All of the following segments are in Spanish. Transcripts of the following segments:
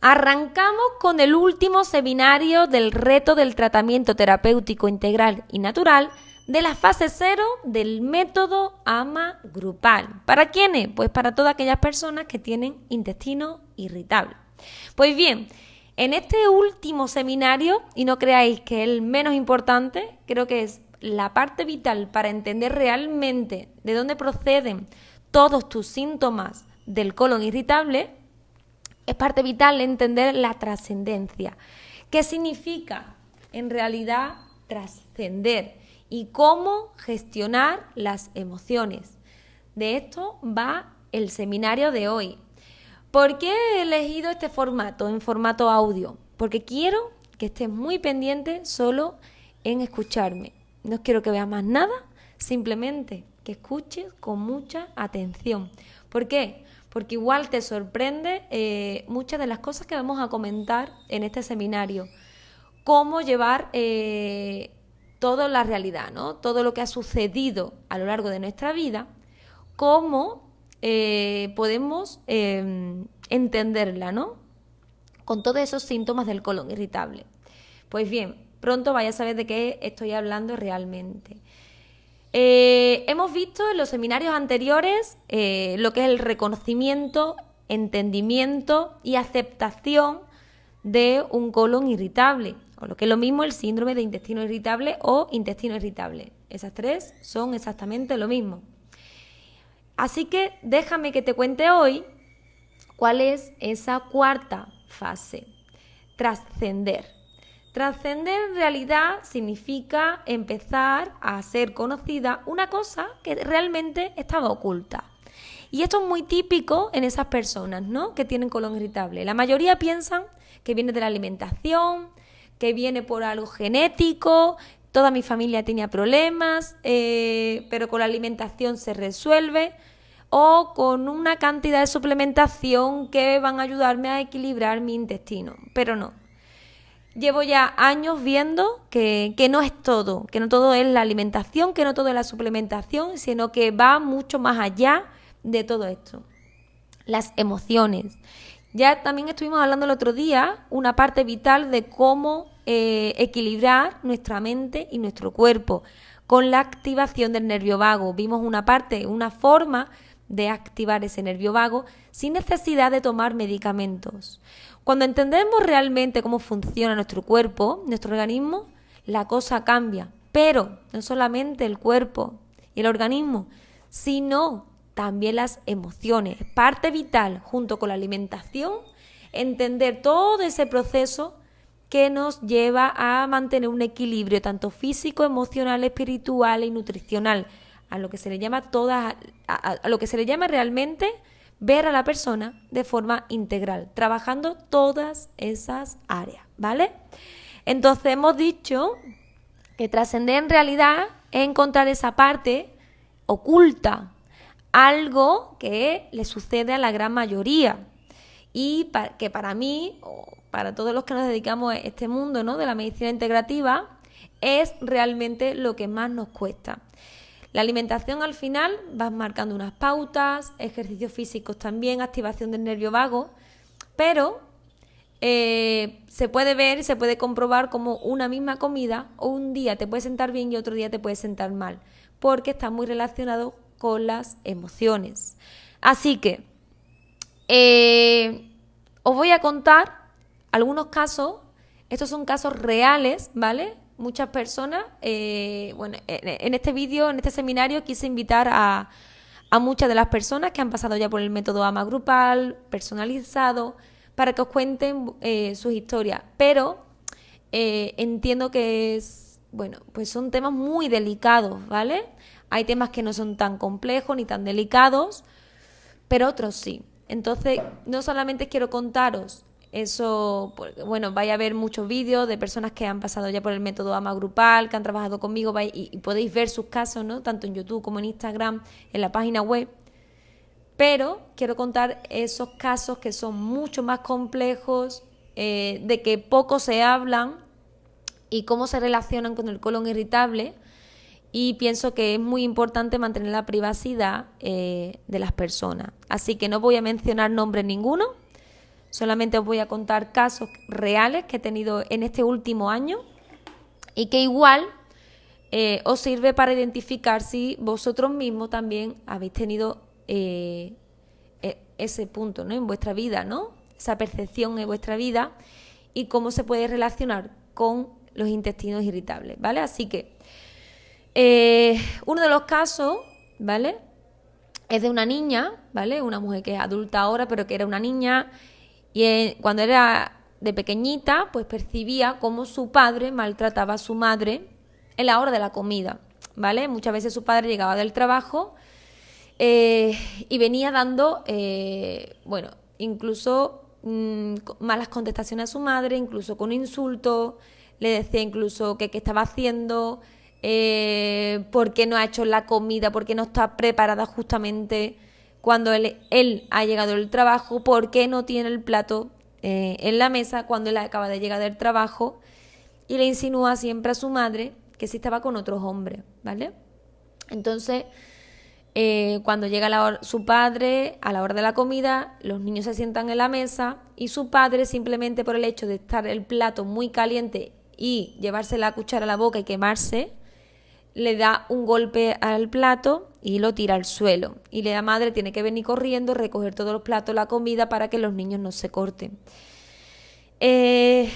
Arrancamos con el último seminario del reto del tratamiento terapéutico integral y natural de la fase 0 del método AMA grupal. ¿Para quiénes? Pues para todas aquellas personas que tienen intestino irritable. Pues bien, en este último seminario, y no creáis que es el menos importante, creo que es la parte vital para entender realmente de dónde proceden todos tus síntomas del colon irritable, es parte vital entender la trascendencia. ¿Qué significa en realidad trascender? Y cómo gestionar las emociones. De esto va el seminario de hoy. ¿Por qué he elegido este formato, en formato audio? Porque quiero que estés muy pendiente solo en escucharme. No quiero que veas más nada, simplemente que escuches con mucha atención. ¿Por qué? Porque igual te sorprende muchas de las cosas que vamos a comentar en este seminario. Cómo llevar toda la realidad, ¿no? Todo lo que ha sucedido a lo largo de nuestra vida, cómo podemos entenderla, ¿no? Con todos esos síntomas del colon irritable. Pues bien, pronto vais a saber de qué estoy hablando realmente. Hemos visto en los seminarios anteriores lo que es el reconocimiento, entendimiento y aceptación de un colon irritable, o lo que es lo mismo el síndrome de intestino irritable o intestino irritable. Esas tres son exactamente lo mismo. Así que déjame que te cuente hoy cuál es esa cuarta fase, trascender. Trascender en realidad significa empezar a ser conocida una cosa que realmente estaba oculta. Y esto es muy típico en esas personas, ¿no?, que tienen colon irritable. La mayoría piensan que viene de la alimentación, que viene por algo genético, toda mi familia tenía problemas, pero con la alimentación se resuelve, o con una cantidad de suplementación que van a ayudarme a equilibrar mi intestino. Pero no. Llevo ya años viendo que no es todo, que no todo es la alimentación, que no todo es la suplementación, sino que va mucho más allá de todo esto. Las emociones. Ya también estuvimos hablando el otro día, una parte vital de cómo equilibrar nuestra mente y nuestro cuerpo con la activación del nervio vago. Vimos una parte, una forma de activar ese nervio vago sin necesidad de tomar medicamentos. Cuando entendemos realmente cómo funciona nuestro cuerpo, nuestro organismo, la cosa cambia. Pero no solamente el cuerpo y el organismo, sino también las emociones. Parte vital, junto con la alimentación, entender todo ese proceso que nos lleva a mantener un equilibrio tanto físico, emocional, espiritual y nutricional, a lo que se le llama a lo que se le llama realmente ver a la persona de forma integral, trabajando todas esas áreas, ¿vale? Entonces hemos dicho que trascender en realidad es encontrar esa parte oculta, algo que le sucede a la gran mayoría y que para mí, o para todos los que nos dedicamos a este mundo, ¿no?, de la medicina integrativa, es realmente lo que más nos cuesta. La alimentación al final vas marcando unas pautas, ejercicios físicos también, activación del nervio vago, pero se puede ver y se puede comprobar como una misma comida o un día te puede sentar bien y otro día te puede sentar mal, porque está muy relacionado con las emociones. Así que os voy a contar algunos casos, estos son casos reales, ¿vale? Muchas personas, en este vídeo, en este seminario, quise invitar a muchas de las personas que han pasado ya por el método AMA grupal, personalizado, para que os cuenten sus historias. Pero entiendo que pues son temas muy delicados, ¿vale? Hay temas que no son tan complejos ni tan delicados, pero otros sí. Entonces, no solamente quiero contaros eso, porque, vaya a ver muchos vídeos de personas que han pasado ya por el método AMA grupal, que han trabajado conmigo, y podéis ver sus casos, ¿no?, tanto en YouTube como en Instagram, en la página web. Pero quiero contar esos casos que son mucho más complejos, de que poco se hablan y cómo se relacionan con el colon irritable. Y pienso que es muy importante mantener la privacidad de las personas. Así que no voy a mencionar nombres ninguno. Solamente os voy a contar casos reales que he tenido en este último año y que igual os sirve para identificar si vosotros mismos también habéis tenido ese punto, ¿no?, en vuestra vida, ¿no?, esa percepción en vuestra vida y cómo se puede relacionar con los intestinos irritables, ¿vale? Así que uno de los casos, ¿vale?, es de una niña, ¿vale?, una mujer que es adulta ahora, pero que era una niña y cuando era de pequeñita, pues percibía cómo su padre maltrataba a su madre en la hora de la comida, ¿vale? Muchas veces su padre llegaba del trabajo y venía dando, bueno, incluso malas contestaciones a su madre, incluso con insultos, le decía incluso que qué estaba haciendo, por qué no ha hecho la comida, por qué no está preparada justamente cuando él ha llegado del trabajo, por qué no tiene el plato en la mesa cuando él acaba de llegar del trabajo, y le insinúa siempre a su madre que sí estaba con otros hombres, ¿vale? Entonces, cuando llega su padre a la hora de la comida, los niños se sientan en la mesa y su padre, simplemente por el hecho de estar el plato muy caliente y llevarse la cuchara a la boca y quemarse, le da un golpe al plato y lo tira al suelo. Y la madre tiene que venir corriendo, recoger todos los platos, la comida, para que los niños no se corten. Eso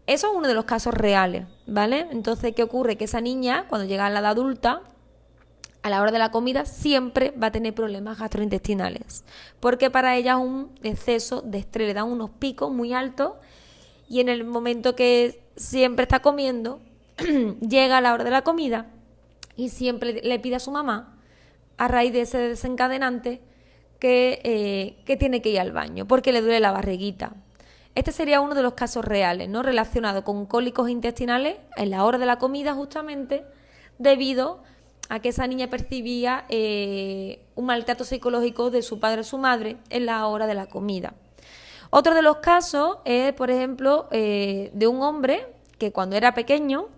es uno de los casos reales, ¿vale? Entonces, ¿qué ocurre? Que esa niña, cuando llega a la edad adulta, a la hora de la comida, siempre va a tener problemas gastrointestinales. Porque para ella es un exceso de estrés, le dan unos picos muy altos y en el momento que siempre está comiendo, llega a la hora de la comida y siempre le pide a su mamá, a raíz de ese desencadenante, que tiene que ir al baño porque le duele la barriguita. Este sería uno de los casos reales, ¿no?, relacionado con cólicos intestinales en la hora de la comida, justamente debido a que esa niña percibía un maltrato psicológico de su padre o su madre en la hora de la comida. Otro de los casos es, por ejemplo, de un hombre que cuando era pequeño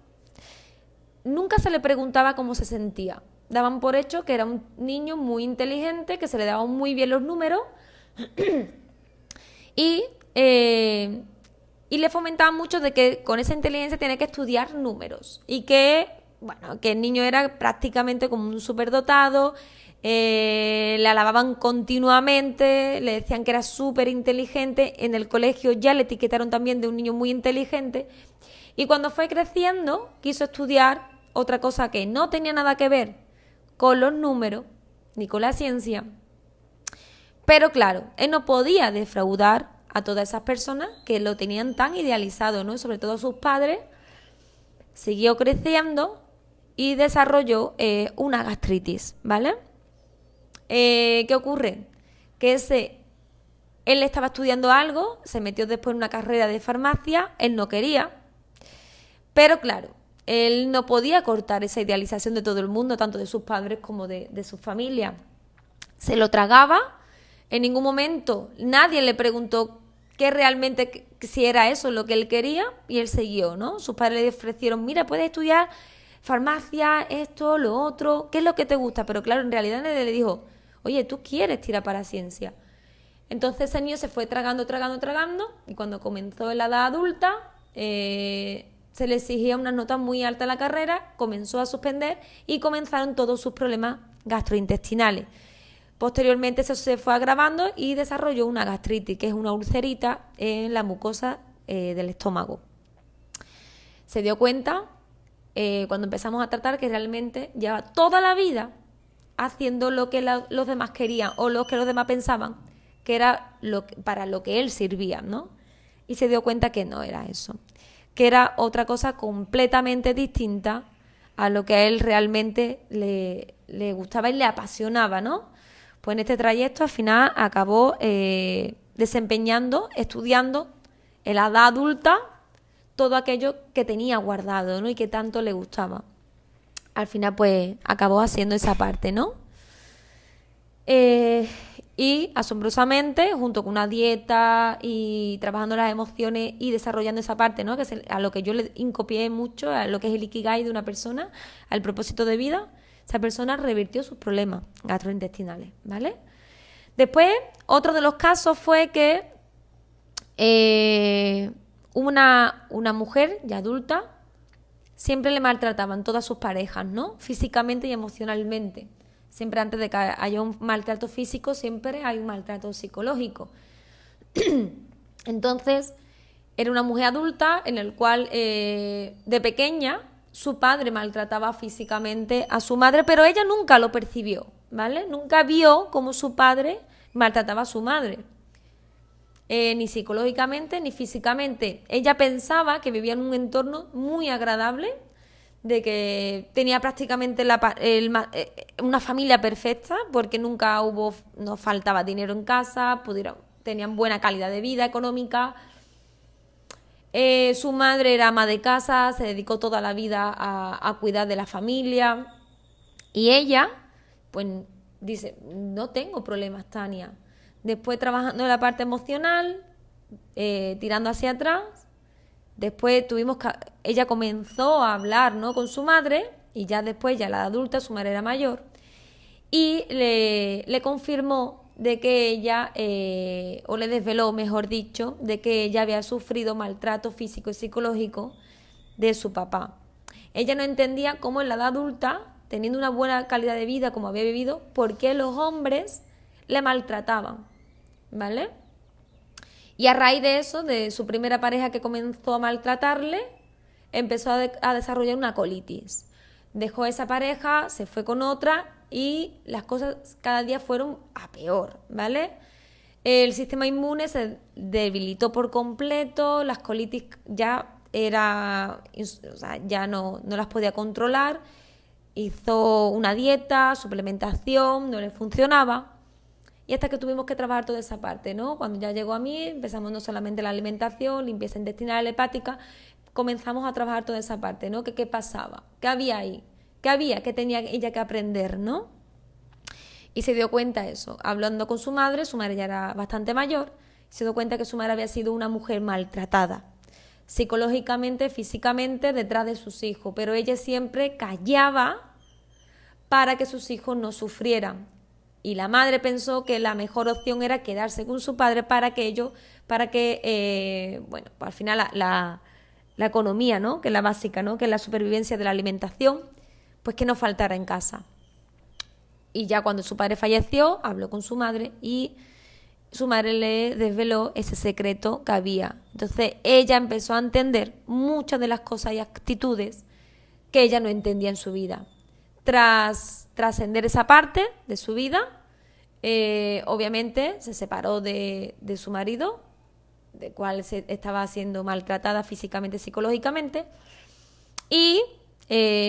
nunca se le preguntaba cómo se sentía. Daban por hecho que era un niño muy inteligente, que se le daban muy bien los números y le fomentaban mucho de que con esa inteligencia tenía que estudiar números y que, bueno, que el niño era prácticamente como un superdotado, le alababan continuamente, le decían que era súper inteligente, en el colegio ya le etiquetaron también de un niño muy inteligente y cuando fue creciendo quiso estudiar otra cosa que no tenía nada que ver con los números ni con la ciencia, pero claro, él no podía defraudar a todas esas personas que lo tenían tan idealizado, ¿no?, y sobre todo sus padres. Siguió creciendo y desarrolló una gastritis, ¿vale? ¿Qué ocurre? Que él estaba estudiando algo, se metió después en una carrera de farmacia, él no quería, pero claro, él no podía cortar esa idealización de todo el mundo, tanto de sus padres como de su familia. Se lo tragaba, en ningún momento nadie le preguntó que realmente si era eso lo que él quería y él siguió, ¿no? Sus padres le ofrecieron, mira, puedes estudiar farmacia, esto, lo otro, ¿qué es lo que te gusta? Pero claro, en realidad nadie le dijo, oye, tú quieres tirar para ciencia. Entonces ese niño se fue tragando y cuando comenzó en la edad adulta se le exigía unas notas muy altas en la carrera, comenzó a suspender y comenzaron todos sus problemas gastrointestinales. Posteriormente eso se fue agravando y desarrolló una gastritis, que es una ulcerita en la mucosa del estómago. Se dio cuenta cuando empezamos a tratar que realmente lleva toda la vida haciendo lo que los demás querían o lo que los demás pensaban que era para lo que él servía, ¿no? Y se dio cuenta que no era eso, que era otra cosa completamente distinta a lo que a él realmente le gustaba y le apasionaba, ¿no? Pues en este trayecto al final acabó desempeñando, estudiando en la edad adulta todo aquello que tenía guardado, ¿no?, y que tanto le gustaba. Al final pues acabó haciendo esa parte, ¿no? Y asombrosamente, junto con una dieta y trabajando las emociones y desarrollando esa parte, ¿no?, que es a lo que yo le hincapié mucho, a lo que es el ikigai de una persona, al propósito de vida, esa persona revirtió sus problemas gastrointestinales, ¿vale? Después, otro de los casos fue que Una mujer ya adulta siempre le maltrataban todas sus parejas, ¿no? Físicamente y emocionalmente. Siempre antes de que haya un maltrato físico, siempre hay un maltrato psicológico. Entonces, era una mujer adulta en el cual de pequeña su padre maltrataba físicamente a su madre, pero ella nunca lo percibió, ¿vale? Nunca vio cómo su padre maltrataba a su madre. Ni psicológicamente ni físicamente. Ella pensaba que vivía en un entorno muy agradable, de que tenía prácticamente una familia perfecta, porque nunca no faltaba dinero en casa, tenían buena calidad de vida económica. Su madre era ama de casa, se dedicó toda la vida a cuidar de la familia. Y ella, pues dice, no tengo problemas, Tania. Después trabajando en la parte emocional, tirando hacia atrás. Después ella comenzó a hablar, ¿no?, con su madre, y ya después, ya la adulta, su madre era mayor, y le confirmó de que ella, o le desveló, mejor dicho, de que ella había sufrido maltrato físico y psicológico de su papá. Ella no entendía cómo en la edad adulta, teniendo una buena calidad de vida como había vivido, por qué los hombres le maltrataban, ¿vale? Y a raíz de eso, de su primera pareja que comenzó a maltratarle, empezó a desarrollar una colitis. Dejó esa pareja, se fue con otra y las cosas cada día fueron a peor, ¿vale? El sistema inmune se debilitó por completo, las colitis ya no las podía controlar, hizo una dieta, suplementación, no le funcionaba. Y hasta que tuvimos que trabajar toda esa parte, ¿no? Cuando ya llegó a mí, empezamos no solamente la alimentación, limpieza intestinal, hepática, comenzamos a trabajar toda esa parte, ¿no? ¿Qué pasaba? ¿Qué había ahí? ¿Qué tenía ella que aprender, ¿no? Y se dio cuenta de eso. Hablando con su madre ya era bastante mayor, se dio cuenta que su madre había sido una mujer maltratada, psicológicamente, físicamente, detrás de sus hijos, pero ella siempre callaba para que sus hijos no sufrieran. Y la madre pensó que la mejor opción era quedarse con su padre para que al final la economía, ¿no?, que es la básica, ¿no?, que es la supervivencia de la alimentación, pues que no faltara en casa. Y ya cuando su padre falleció, habló con su madre y su madre le desveló ese secreto que había. Entonces ella empezó a entender muchas de las cosas y actitudes que ella no entendía en su vida. Tras trascender esa parte de su vida, obviamente se separó de su marido, del cual estaba siendo maltratada físicamente y psicológicamente, y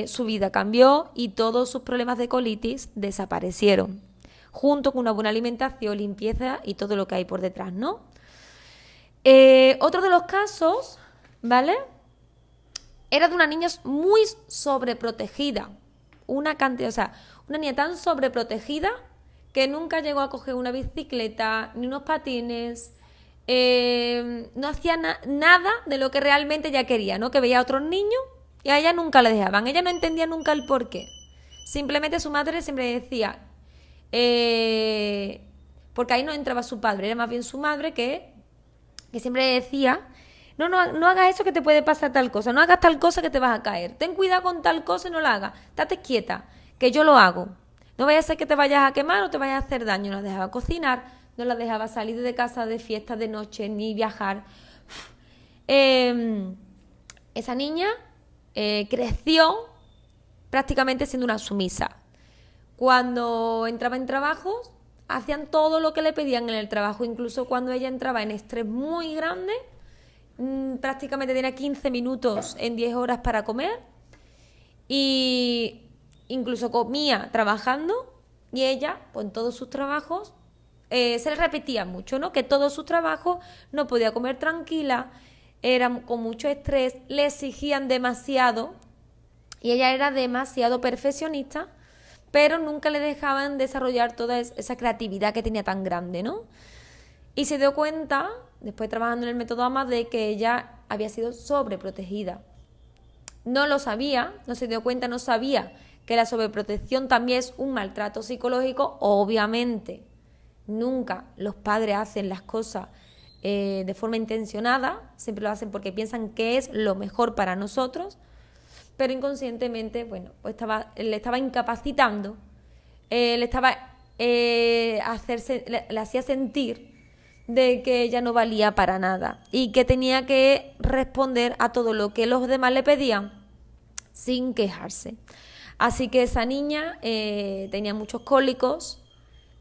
su vida cambió y todos sus problemas de colitis desaparecieron, junto con una buena alimentación, limpieza y todo lo que hay por detrás, ¿no? Otro de los casos, ¿vale?, era de una niña muy sobreprotegida. Una niña tan sobreprotegida que nunca llegó a coger una bicicleta ni unos patines, no hacía nada de lo que realmente ella quería, ¿no? Que veía a otros niños y a ella nunca le dejaban. Ella no entendía nunca el porqué. Simplemente su madre siempre decía, porque ahí no entraba su padre, era más bien su madre que siempre decía, no hagas eso que te puede pasar tal cosa, no hagas tal cosa que te vas a caer, ten cuidado con tal cosa y no la hagas, estate quieta, que yo lo hago, no vaya a ser que te vayas a quemar o te vayas a hacer daño. No la dejaba cocinar, no la dejaba salir de casa de fiesta de noche ni viajar. Esa niña creció prácticamente siendo una sumisa. Cuando entraba en trabajos, hacían todo lo que le pedían en el trabajo, incluso cuando ella entraba en estrés muy grande, prácticamente tenía 15 minutos en 10 horas para comer y incluso comía trabajando, y ella, pues en todos sus trabajos, se le repetía mucho, ¿no?, que todos sus trabajos no podía comer tranquila, eran con mucho estrés, le exigían demasiado y ella era demasiado perfeccionista, pero nunca le dejaban desarrollar toda esa creatividad que tenía tan grande, ¿no? Y se dio cuenta, después trabajando en el método AMA, de que ella había sido sobreprotegida. No lo sabía, no se dio cuenta, no sabía que la sobreprotección también es un maltrato psicológico. Obviamente, nunca los padres hacen las cosas de forma intencionada, siempre lo hacen porque piensan que es lo mejor para nosotros, pero inconscientemente, bueno, pues le estaba incapacitando, le hacía sentir de que ella no valía para nada y que tenía que responder a todo lo que los demás le pedían sin quejarse. Así que esa niña tenía muchos cólicos.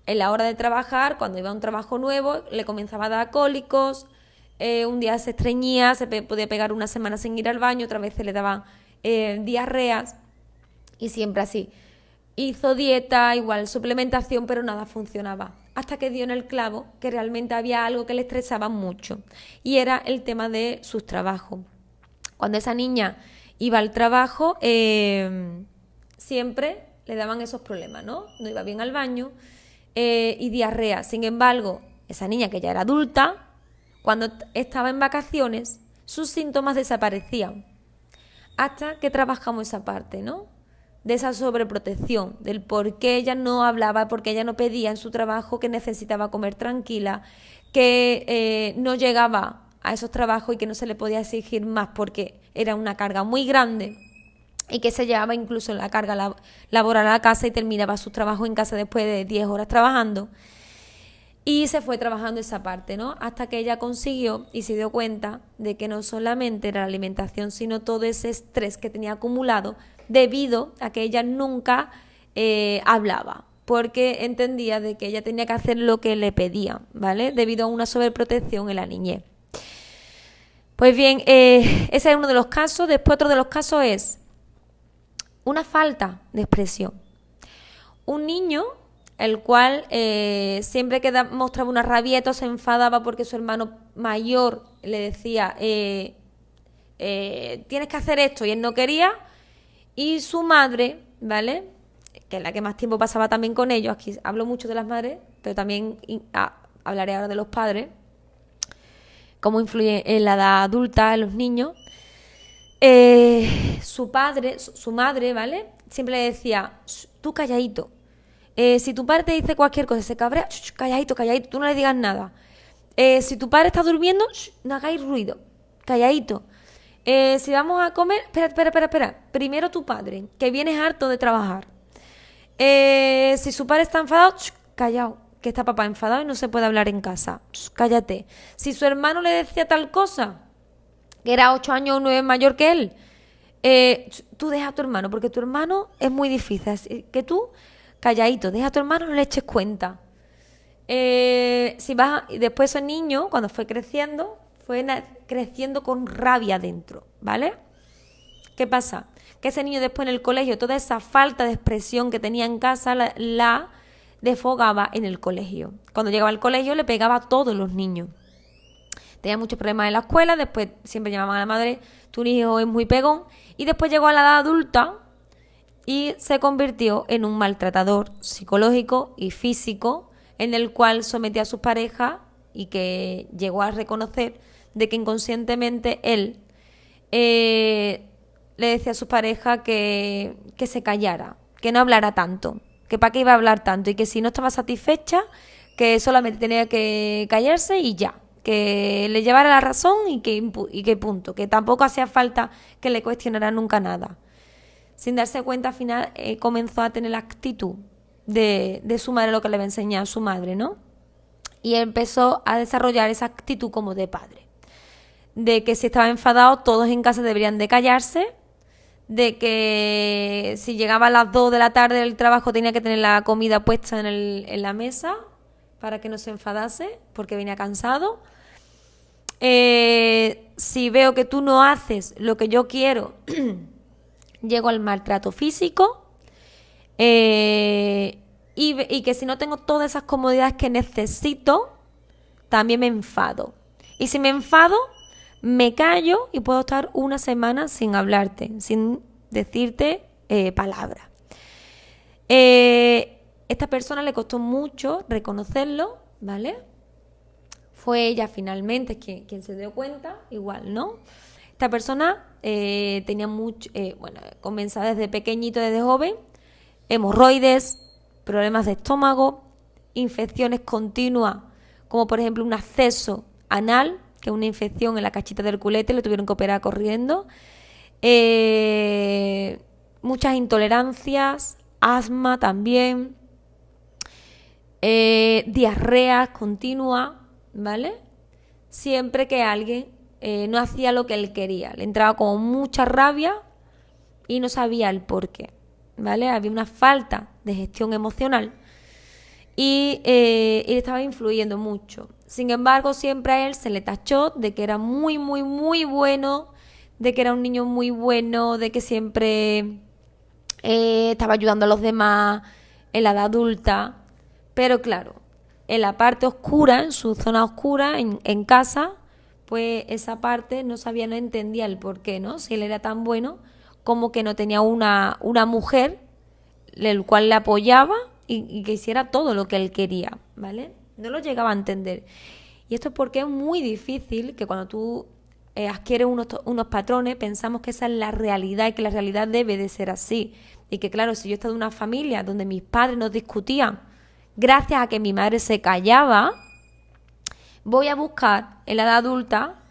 En la hora de trabajar, cuando iba a un trabajo nuevo, le comenzaba a dar cólicos, un día se estreñía, podía pegar una semana sin ir al baño, otra vez se le daban diarreas y siempre así. Hizo dieta, igual suplementación, pero nada funcionaba. Hasta que dio en el clavo que realmente había algo que le estresaba mucho y era el tema de sus trabajos. Cuando esa niña iba al trabajo, siempre le daban esos problemas, ¿no? No iba bien al baño y diarrea. Sin embargo, esa niña que ya era adulta, cuando estaba en vacaciones, sus síntomas desaparecían. Hasta que trabajamos esa parte, ¿no? De esa sobreprotección, del por qué ella no hablaba, por qué ella no pedía en su trabajo, que necesitaba comer tranquila, que no llegaba a esos trabajos y que no se le podía exigir más porque era una carga muy grande y que se llevaba incluso la carga laboral a la casa y terminaba su trabajo en casa después de 10 horas trabajando. Y se fue trabajando esa parte, ¿no? Hasta que ella consiguió y se dio cuenta de que no solamente era la alimentación, sino todo ese estrés que tenía acumulado debido a que ella nunca hablaba, porque entendía de que ella tenía que hacer lo que le pedían, ¿vale? Debido a una sobreprotección en la niñez. Pues bien, ese es uno de los casos. Después otro de los casos es una falta de expresión. Un niño el cual siempre que mostraba una rabieta o se enfadaba porque su hermano mayor le decía tienes que hacer esto y él no quería, y su madre, ¿vale?, que es la que más tiempo pasaba también con ellos, aquí hablo mucho de las madres, pero también hablaré ahora de los padres, cómo influye en la edad adulta, en los niños. Su madre, ¿vale?, siempre le decía, tú calladito. Si tu padre te dice cualquier cosa, se cabrea, calladito, tú no le digas nada. Si tu padre está durmiendo, no hagáis ruido, calladito. Si vamos a comer, espera. Primero tu padre, que vienes harto de trabajar. Si su padre está enfadado, callado, que está papá enfadado y no se puede hablar en casa. Cállate. Si su hermano le decía tal cosa, que era 8 años o 9 mayor que él, tú deja a tu hermano, porque tu hermano es muy difícil. Así que tú, calladito, deja a tu hermano, no le eches cuenta. Y después ese niño, cuando fue creciendo con rabia dentro, ¿vale? ¿Qué pasa? Que ese niño después en el colegio, toda esa falta de expresión que tenía en casa, la desfogaba en el colegio. Cuando llegaba al colegio le pegaba a todos los niños. Tenía muchos problemas en la escuela, después siempre llamaban a la madre, tu hijo es muy pegón, y después llegó a la edad adulta y se convirtió en un maltratador psicológico y físico, en el cual sometía a sus parejas y que llegó a reconocer de que inconscientemente él le decía a su pareja que se callara, que no hablara tanto, que para qué iba a hablar tanto y que si no estaba satisfecha, que solamente tenía que callarse y ya, que le llevara la razón y que punto, que tampoco hacía falta que le cuestionara nunca nada. Sin darse cuenta, al final comenzó a tener la actitud de su madre, lo que le había enseñado a su madre, ¿no? Y empezó a desarrollar esa actitud como de padre. De que si estaba enfadado, todos en casa deberían de callarse. De que si llegaba a las 2 de la tarde del trabajo tenía que tener la comida puesta en la mesa para que no se enfadase porque venía cansado. Si veo que tú no haces lo que yo quiero, llego al maltrato físico. Y que si no tengo todas esas comodidades que necesito, también me enfado. Y si me enfado, me callo y puedo estar una semana sin hablarte, sin decirte palabras. Esta persona le costó mucho reconocerlo, ¿vale? Fue ella finalmente quien se dio cuenta, igual, ¿no? Esta persona tenía comenzó desde pequeñito, desde joven, hemorroides, problemas de estómago, infecciones continuas, como por ejemplo un acceso anal, que es una infección en la cachita del culete, lo tuvieron que operar corriendo. Muchas intolerancias, asma también, diarreas continuas, ¿vale? Siempre que alguien no hacía lo que él quería, le entraba como mucha rabia y no sabía el por qué, ¿vale? Había una falta de gestión emocional y le estaba influyendo mucho. Sin embargo, siempre a él se le tachó de que era muy, muy, muy bueno, de que era un niño muy bueno, de que siempre estaba ayudando a los demás en la edad adulta. Pero claro, en la parte oscura, en su zona oscura, en casa, pues esa parte no sabía, no entendía el por qué, ¿no? Si él era tan bueno, como que no tenía una mujer el cual le apoyaba y que hiciera todo lo que él quería, ¿vale? No lo llegaba a entender. Y esto es porque es muy difícil que cuando tú adquieres unos patrones, pensamos que esa es la realidad y que la realidad debe de ser así. Y que claro, si yo he estado en una familia donde mis padres no discutían, gracias a que mi madre se callaba, voy a buscar en la edad adulta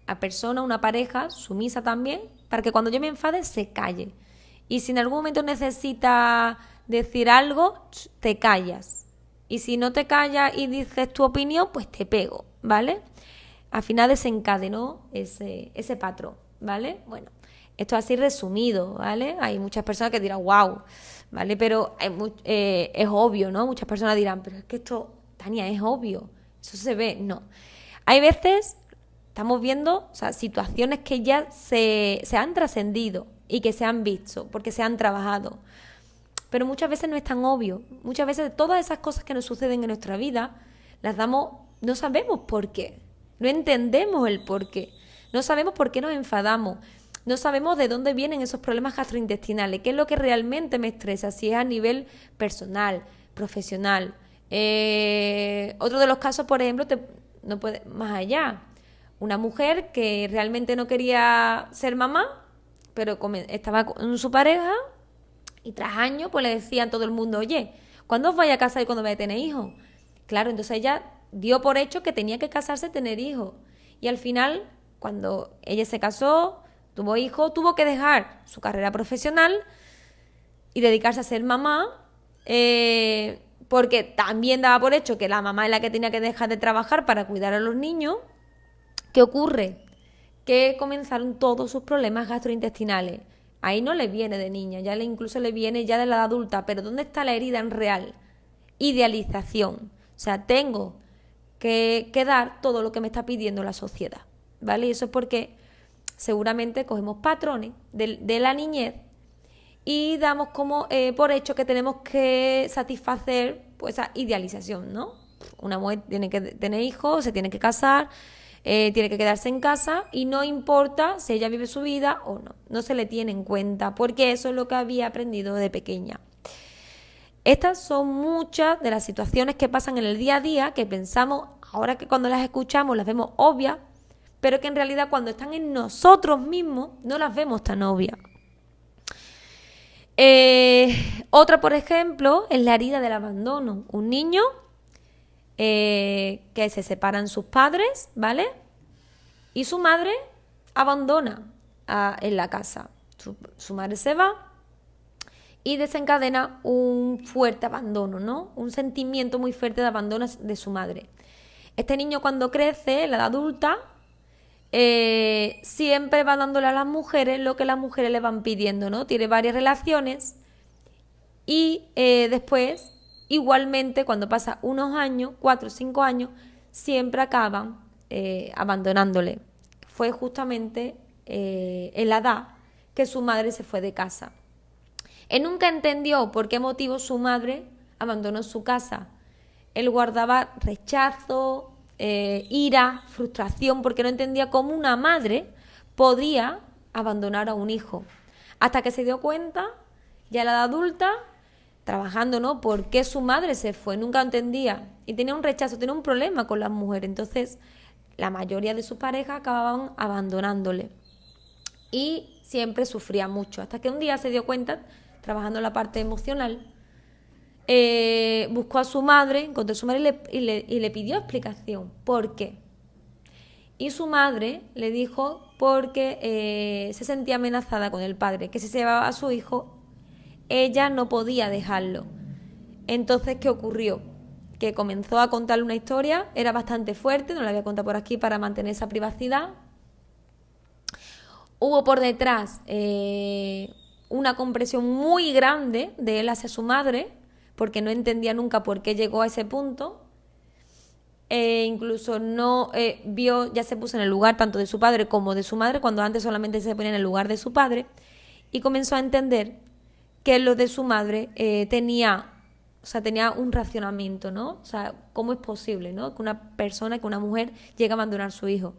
a persona, una pareja, sumisa también, para que cuando yo me enfade se calle. Y si en algún momento necesitas decir algo, te callas. Y si no te callas y dices tu opinión, pues te pego, ¿vale? Al final desencadenó ese patrón, ¿vale? Bueno, esto así resumido, ¿vale? Hay muchas personas que dirán, wow, ¿vale? Pero es obvio, ¿no? Muchas personas dirán, pero es que esto, Tania, es obvio, eso se ve. No. Hay veces, estamos viendo, o sea, situaciones que ya se han trascendido y que se han visto, porque se han trabajado. Pero muchas veces no es tan obvio. Muchas veces todas esas cosas que nos suceden en nuestra vida las damos, no sabemos por qué. No entendemos el por qué. No sabemos por qué nos enfadamos. No sabemos de dónde vienen esos problemas gastrointestinales. ¿Qué es lo que realmente me estresa? Si es a nivel personal, profesional. Otro de los casos, por ejemplo, no puede más allá. Una mujer que realmente no quería ser mamá, pero estaba con su pareja. Y tras años, pues le decían a todo el mundo, oye, ¿cuándo os vais a casar y cuándo vais a tener hijos? Claro, entonces ella dio por hecho que tenía que casarse y tener hijos. Y al final, cuando ella se casó, tuvo hijos, tuvo que dejar su carrera profesional y dedicarse a ser mamá, porque también daba por hecho que la mamá es la que tenía que dejar de trabajar para cuidar a los niños. ¿Qué ocurre? Que comenzaron todos sus problemas gastrointestinales. Ahí no le viene de niña, incluso le viene ya de la edad adulta. Pero ¿dónde está la herida en real? Idealización. O sea, tengo que dar todo lo que me está pidiendo la sociedad, ¿vale? Y eso es porque seguramente cogemos patrones de la niñez y damos como por hecho que tenemos que satisfacer pues esa idealización, ¿no? Una mujer tiene que tener hijos, se tiene que casar, tiene que quedarse en casa y no importa si ella vive su vida o no. No se le tiene en cuenta porque eso es lo que había aprendido de pequeña. Estas son muchas de las situaciones que pasan en el día a día que pensamos, ahora que cuando las escuchamos las vemos obvias, pero que en realidad cuando están en nosotros mismos no las vemos tan obvias. Otra, por ejemplo, es la herida del abandono. Un niño que se separan sus padres, ¿vale? Y su madre abandona en la casa. Su madre se va y desencadena un fuerte abandono, ¿no? Un sentimiento muy fuerte de abandono de su madre. Este niño cuando crece, en la edad adulta, siempre va dándole a las mujeres lo que las mujeres le van pidiendo, ¿no? Tiene varias relaciones y después, igualmente, cuando pasa unos años, 4 o 5 años, siempre acaban abandonándole. Fue justamente en la edad que su madre se fue de casa. Él nunca entendió por qué motivo su madre abandonó su casa. Él guardaba rechazo, ira, frustración, porque no entendía cómo una madre podía abandonar a un hijo. Hasta que se dio cuenta, ya a la edad adulta, trabajando, ¿no? ¿Por qué su madre se fue? Nunca entendía. Y tenía un rechazo, tenía un problema con las mujeres. Entonces, la mayoría de sus parejas acababan abandonándole. Y siempre sufría mucho. Hasta que un día se dio cuenta, trabajando la parte emocional, buscó a su madre, encontró a su madre y le pidió explicación. ¿Por qué? Y su madre le dijo porque se sentía amenazada con el padre, que si se llevaba a su hijo, ella no podía dejarlo. Entonces, ¿qué ocurrió? Que comenzó a contarle una historia, era bastante fuerte, no la voy a contar por aquí para mantener esa privacidad. Hubo por detrás una compresión muy grande de él hacia su madre, porque no entendía nunca por qué llegó a ese punto. Incluso no vio, ya se puso en el lugar tanto de su padre como de su madre, cuando antes solamente se ponía en el lugar de su padre, y comenzó a entender que lo de su madre tenía un racionamiento, ¿no? O sea, ¿cómo es posible, ¿no? Que una persona, que una mujer llegue a abandonar a su hijo?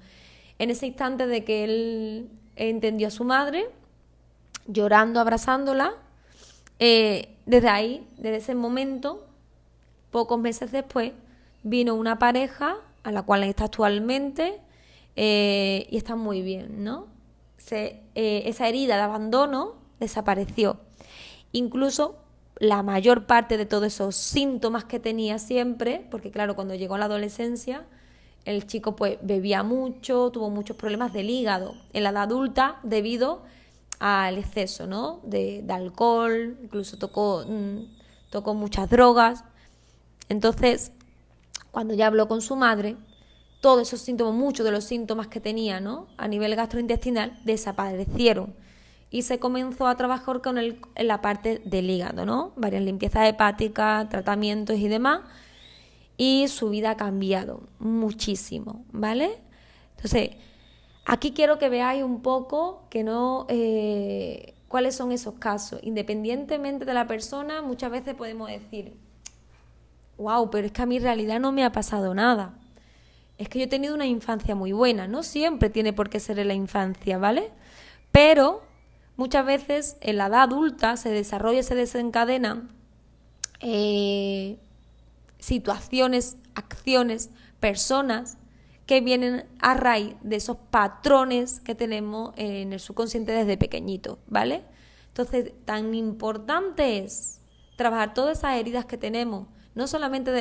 En ese instante de que él entendió a su madre, llorando, abrazándola, desde ahí, desde ese momento, pocos meses después, vino una pareja a la cual está actualmente y está muy bien, ¿no? Esa herida de abandono desapareció. Incluso la mayor parte de todos esos síntomas que tenía siempre, porque claro, cuando llegó a la adolescencia, el chico pues bebía mucho, tuvo muchos problemas del hígado en la edad adulta debido al exceso, ¿no? de alcohol, incluso tocó muchas drogas. Entonces, cuando ya habló con su madre, todos esos síntomas, muchos de los síntomas que tenía, ¿no? A nivel gastrointestinal, desaparecieron. Y se comenzó a trabajar en la parte del hígado, ¿no? Varias limpiezas hepáticas, tratamientos y demás. Y su vida ha cambiado muchísimo, ¿vale? Entonces, aquí quiero que veáis un poco cuáles son esos casos. Independientemente de la persona, muchas veces podemos decir, wow, pero es que a mí en realidad no me ha pasado nada. Es que yo he tenido una infancia muy buena. No siempre tiene por qué ser en la infancia, ¿vale? Pero muchas veces en la edad adulta se desarrolla, se desencadenan situaciones, acciones, personas que vienen a raíz de esos patrones que tenemos en el subconsciente desde pequeñito, ¿vale? Entonces, tan importante es trabajar todas esas heridas que tenemos, no solamente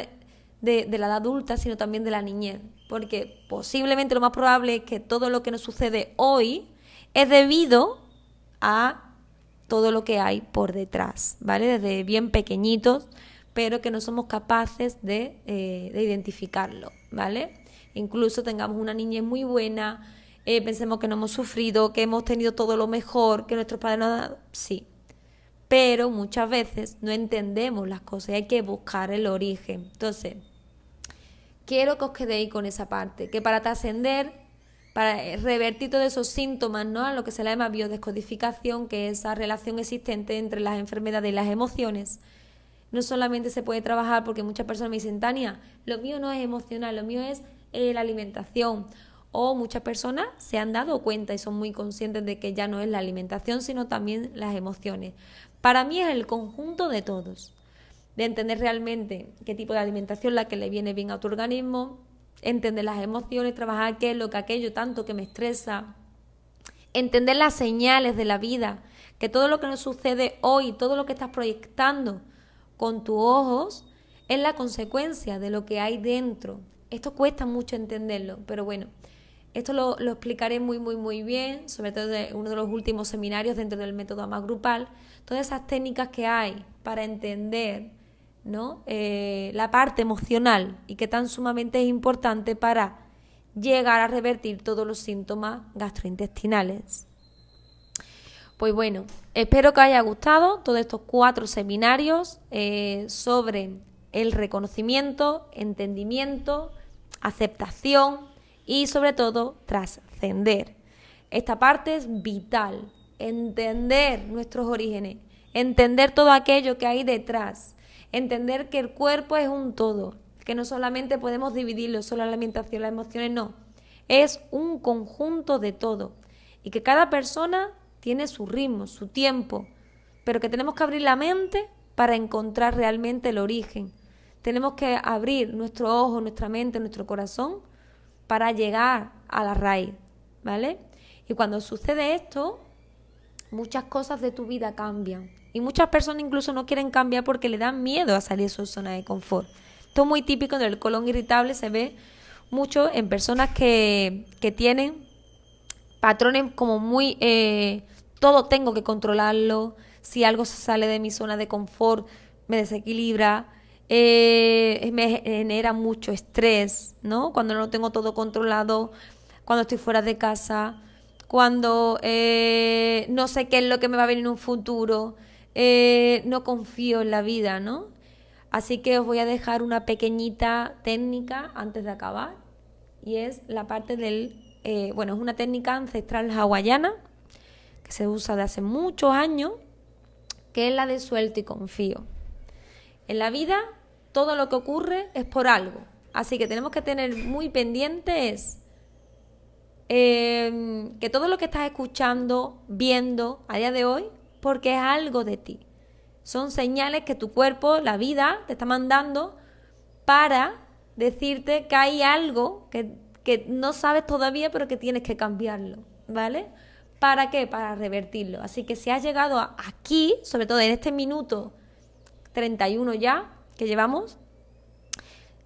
de la edad adulta, sino también de la niñez, porque posiblemente lo más probable es que todo lo que nos sucede hoy es debido a todo lo que hay por detrás, ¿vale? Desde bien pequeñitos, pero que no somos capaces de identificarlo, ¿vale? Incluso tengamos una niñez muy buena, pensemos que no hemos sufrido, que hemos tenido todo lo mejor, que nuestros padres nos han dado, sí. Pero muchas veces no entendemos las cosas y hay que buscar el origen. Entonces, quiero que os quedéis con esa parte, que para trascender, para revertir todos esos síntomas, ¿no? A lo que se le llama biodescodificación, que es esa relación existente entre las enfermedades y las emociones, no solamente se puede trabajar, porque muchas personas me dicen, Tania, lo mío no es emocional, lo mío es la alimentación. O muchas personas se han dado cuenta y son muy conscientes de que ya no es la alimentación, sino también las emociones. Para mí es el conjunto de todos, de entender realmente qué tipo de alimentación es la que le viene bien a tu organismo, entender las emociones, trabajar qué es lo que aquello tanto que me estresa, entender las señales de la vida, que todo lo que nos sucede hoy, todo lo que estás proyectando con tus ojos, es la consecuencia de lo que hay dentro. Esto cuesta mucho entenderlo, pero bueno, esto lo explicaré muy, muy, muy bien, sobre todo en uno de los últimos seminarios dentro del método AMA grupal, todas esas técnicas que hay para entender, ¿no? La parte emocional y que tan sumamente es importante para llegar a revertir todos los síntomas gastrointestinales. Pues bueno, espero que os haya gustado todos estos 4 seminarios sobre el reconocimiento, entendimiento, aceptación y sobre todo trascender. Esta parte es vital, entender nuestros orígenes, entender todo aquello que hay detrás, entender que el cuerpo es un todo, que no solamente podemos dividirlo, solo la alimentación, las emociones, no, es un conjunto de todo y que cada persona tiene su ritmo, su tiempo, pero que tenemos que abrir la mente para encontrar realmente el origen. Tenemos que abrir nuestro ojo, nuestra mente, nuestro corazón para llegar a la raíz, ¿vale? Y cuando sucede esto, muchas cosas de tu vida cambian. Y muchas personas incluso no quieren cambiar porque le dan miedo a salir de su zona de confort. Esto es muy típico en el colon irritable, se ve mucho en personas que tienen patrones como muy... todo tengo que controlarlo. Si algo se sale de mi zona de confort, me desequilibra. Me genera mucho estrés, ¿no? Cuando no tengo todo controlado, cuando estoy fuera de casa, cuando no sé qué es lo que me va a venir en un futuro, no confío en la vida, ¿no? Así que os voy a dejar una pequeñita técnica antes de acabar, y es la parte del... es una técnica ancestral hawaiana que se usa de hace muchos años, que es la de suelto y confío. En la vida todo lo que ocurre es por algo, así que tenemos que tener muy pendientes que todo lo que estás escuchando, viendo a día de hoy, porque es algo de ti. Son señales que tu cuerpo, la vida, te está mandando para decirte que hay algo que no sabes todavía, pero que tienes que cambiarlo, ¿vale? ¿Para qué? Para revertirlo. Así que si has llegado aquí, sobre todo en este minuto 31 ya que llevamos,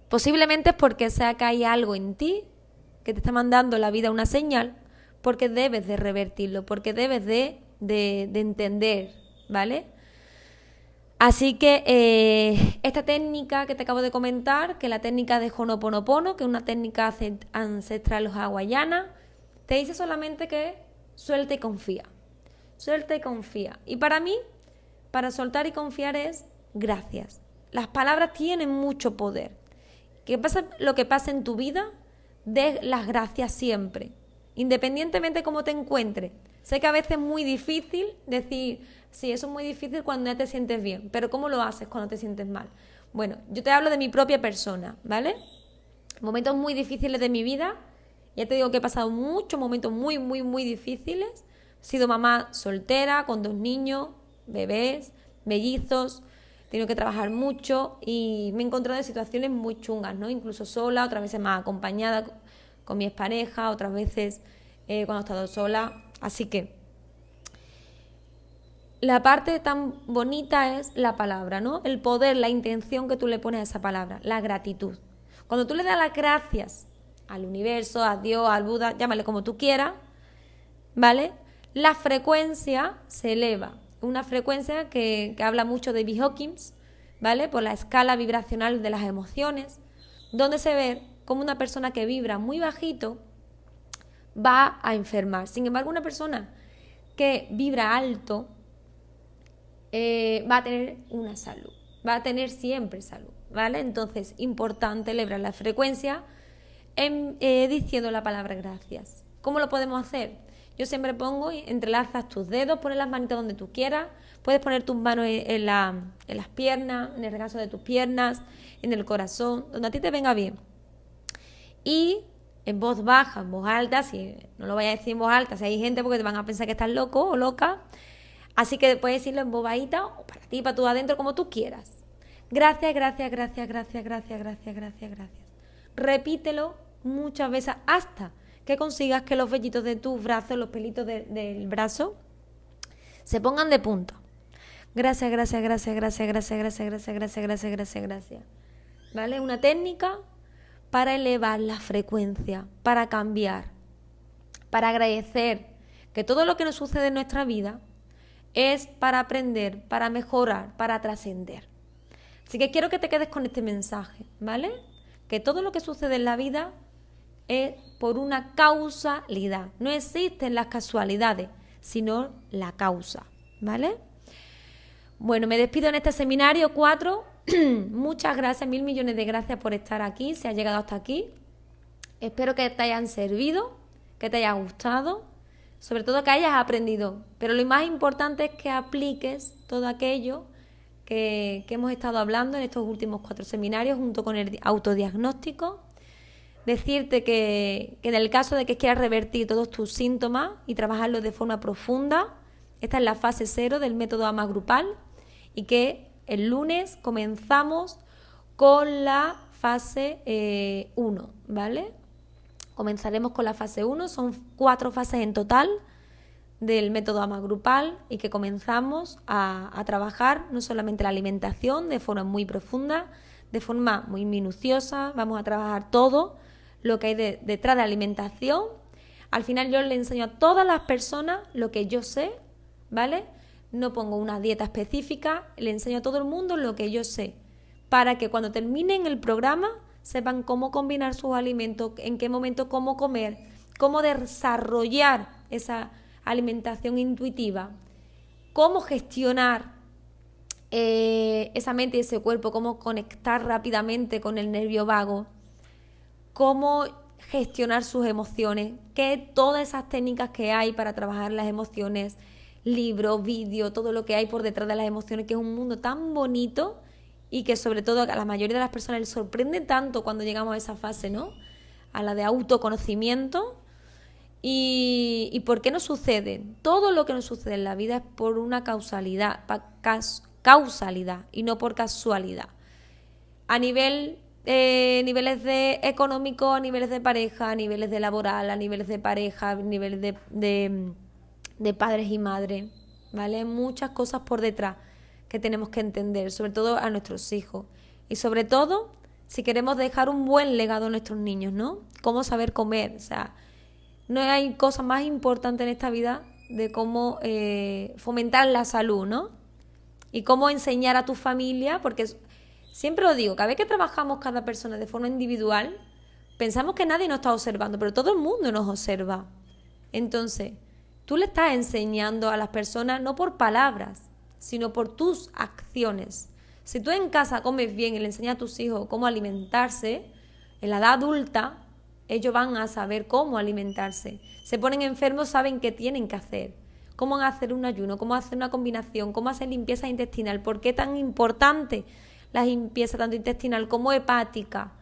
posiblemente es porque sea que hay algo en ti que te está mandando la vida una señal, porque debes de revertirlo, porque debes de entender, ¿vale? Así que esta técnica que te acabo de comentar, que es la técnica de Ho'oponopono, que es una técnica ancestral hawaiana, te dice solamente que suelta y confía. Suelta y confía. Y para mí, para soltar y confiar es gracias. Las palabras tienen mucho poder. Que pasa lo que pasa en tu vida, de las gracias siempre, independientemente de cómo te encuentres. Sé que a veces es muy difícil decir, sí, eso es muy difícil cuando ya te sientes bien, pero ¿cómo lo haces cuando te sientes mal? Bueno, yo te hablo de mi propia persona, ¿vale? Momentos muy difíciles de mi vida, ya te digo que he pasado muchos momentos muy, muy, muy difíciles. He sido mamá soltera, con 2 niños, bebés, mellizos, he tenido que trabajar mucho y me he encontrado en situaciones muy chungas, ¿no? Incluso sola, otras veces más acompañada con mi expareja, otras veces cuando he estado sola. Así que la parte tan bonita es la palabra, ¿no? El poder, la intención que tú le pones a esa palabra, la gratitud. Cuando tú le das las gracias al universo, a Dios, al Buda, llámale como tú quieras, ¿vale? La frecuencia se eleva. Una frecuencia que habla mucho de David Hawkins, ¿vale? Por la escala vibracional de las emociones, donde se ve como una persona que vibra muy bajito va a enfermar. Sin embargo, una persona que vibra alto va a tener una salud, va a tener siempre salud, ¿vale? Entonces, importante elevar la frecuencia diciendo la palabra gracias. ¿Cómo lo podemos hacer? Yo siempre pongo, entrelazas tus dedos, pones las manitas donde tú quieras, puedes poner tus manos en las piernas, en el regazo de tus piernas, en el corazón, donde a ti te venga bien. Y en voz baja, en voz alta, si no lo vayas a decir en voz alta, si hay gente porque te van a pensar que estás loco o loca, así que puedes decirlo en voz bajita o para ti, para tú adentro, como tú quieras. Gracias, gracias, gracias, gracias, gracias, gracias, gracias, gracias. Repítelo muchas veces hasta que consigas que los vellitos de tus brazos, los pelitos del brazo, se pongan de punta. Gracias, gracias, gracias, gracias, gracias, gracias, gracias, gracias, gracias, gracias, gracias. ¿Vale? Una técnica para elevar la frecuencia, para cambiar, para agradecer que todo lo que nos sucede en nuestra vida es para aprender, para mejorar, para trascender. Así que quiero que te quedes con este mensaje, ¿vale? Que todo lo que sucede en la vida es por una causalidad. No existen las casualidades, sino la causa, ¿vale? Bueno, me despido en este seminario 4. Muchas gracias, 1000 millones de gracias por estar aquí, si has llegado hasta aquí. Espero que te hayan servido, que te haya gustado, sobre todo que hayas aprendido. Pero lo más importante es que apliques todo aquello que hemos estado hablando en estos últimos 4 seminarios junto con el autodiagnóstico. Decirte que en el caso de que quieras revertir todos tus síntomas y trabajarlos de forma profunda, esta es la fase 0 del método AMA grupal y que el lunes comenzamos con la fase 1, ¿vale? Comenzaremos con la fase 1, son 4 fases en total del método AMA grupal y que comenzamos a trabajar no solamente la alimentación de forma muy profunda, de forma muy minuciosa, vamos a trabajar todo lo que hay detrás de la alimentación. Al final yo le enseño a todas las personas lo que yo sé, ¿vale? No pongo una dieta específica, le enseño a todo el mundo lo que yo sé, para que cuando terminen el programa sepan cómo combinar sus alimentos, en qué momento cómo comer, cómo desarrollar esa alimentación intuitiva, cómo gestionar esa mente y ese cuerpo, cómo conectar rápidamente con el nervio vago, cómo gestionar sus emociones, que todas esas técnicas que hay para trabajar las emociones, libros, vídeos, todo lo que hay por detrás de las emociones, que es un mundo tan bonito y que sobre todo a la mayoría de las personas les sorprende tanto cuando llegamos a esa fase, ¿no? A la de autoconocimiento. ¿Y por qué nos sucede? Todo lo que nos sucede en la vida es por una causalidad y no por casualidad. A niveles de económico, a niveles de pareja, a niveles de laboral, a niveles de pareja, a niveles de padres y madres, ¿vale? Muchas cosas por detrás que tenemos que entender, sobre todo a nuestros hijos. Y sobre todo, si queremos dejar un buen legado a nuestros niños, ¿no? Cómo saber comer, o sea, no hay cosa más importante en esta vida de cómo fomentar la salud, ¿no? Y cómo enseñar a tu familia, porque siempre lo digo, cada vez que trabajamos cada persona de forma individual, pensamos que nadie nos está observando, pero todo el mundo nos observa. Entonces, tú le estás enseñando a las personas no por palabras, sino por tus acciones. Si tú en casa comes bien y le enseñas a tus hijos cómo alimentarse, en la edad adulta ellos van a saber cómo alimentarse. Se ponen enfermos, saben qué tienen que hacer. Cómo hacer un ayuno, cómo hacer una combinación, cómo hacer limpieza intestinal. ¿Por qué tan importante la limpieza tanto intestinal como hepática?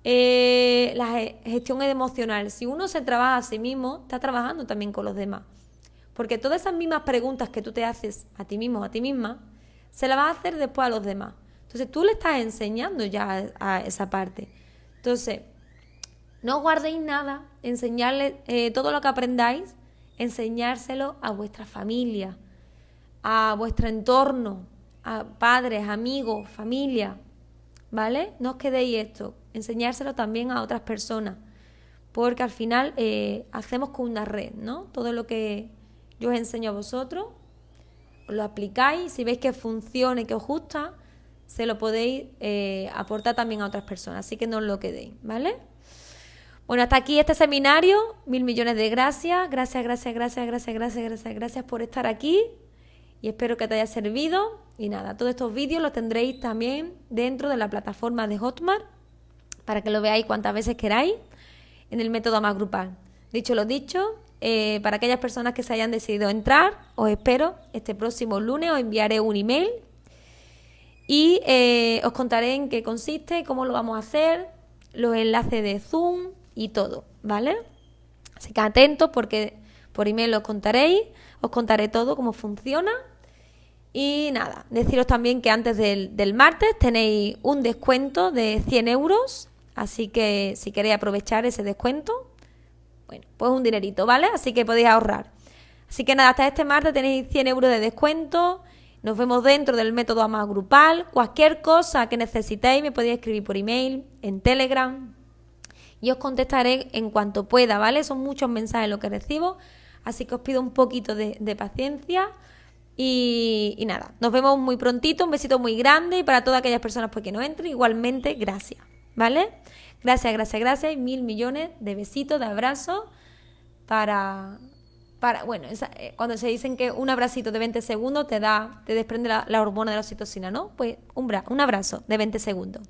La gestión emocional. Si uno se trabaja a sí mismo, está trabajando también con los demás. Porque todas esas mismas preguntas que tú te haces a ti mismo o a ti misma, se las vas a hacer después a los demás. Entonces tú le estás enseñando ya a esa parte. Entonces, no guardéis nada, enseñarle todo lo que aprendáis, enseñárselo a vuestra familia, a vuestro entorno, a padres, amigos, familia, ¿vale? No os quedéis esto, enseñárselo también a otras personas, porque al final hacemos con una red, ¿no? Todo lo que yo os enseño a vosotros, lo aplicáis, si veis que funciona y que os gusta, se lo podéis aportar también a otras personas, así que no os lo quedéis, ¿vale? Bueno, hasta aquí este seminario. 1000 millones de gracias. Gracias por estar aquí. Y espero que te haya servido. Y nada, todos estos vídeos los tendréis también dentro de la plataforma de Hotmart para que lo veáis cuantas veces queráis en el método AMA grupal. Dicho lo dicho, para aquellas personas que se hayan decidido entrar, os espero este próximo lunes. Os enviaré un email y os contaré en qué consiste, cómo lo vamos a hacer, los enlaces de Zoom y todo, ¿vale? Así que atentos porque por email os contaré todo cómo funciona. Y nada, deciros también que antes del martes tenéis un descuento de 100 euros, así que si queréis aprovechar ese descuento, bueno, pues un dinerito, ¿vale? Así que podéis ahorrar. Así que nada, hasta este martes tenéis 100 euros de descuento. Nos vemos dentro del método AMA grupal. Cualquier cosa que necesitéis me podéis escribir por email, en Telegram, y os contestaré en cuanto pueda, ¿vale? Son muchos mensajes los que recibo, así que os pido un poquito de paciencia y nada, nos vemos muy prontito, un besito muy grande y para todas aquellas personas pues, que no entren, igualmente, gracias, ¿vale? Gracias y 1000 millones de besitos, de abrazos bueno, cuando se dicen que un abracito de 20 segundos te desprende la hormona de la oxitocina, ¿no? Pues un abrazo de 20 segundos.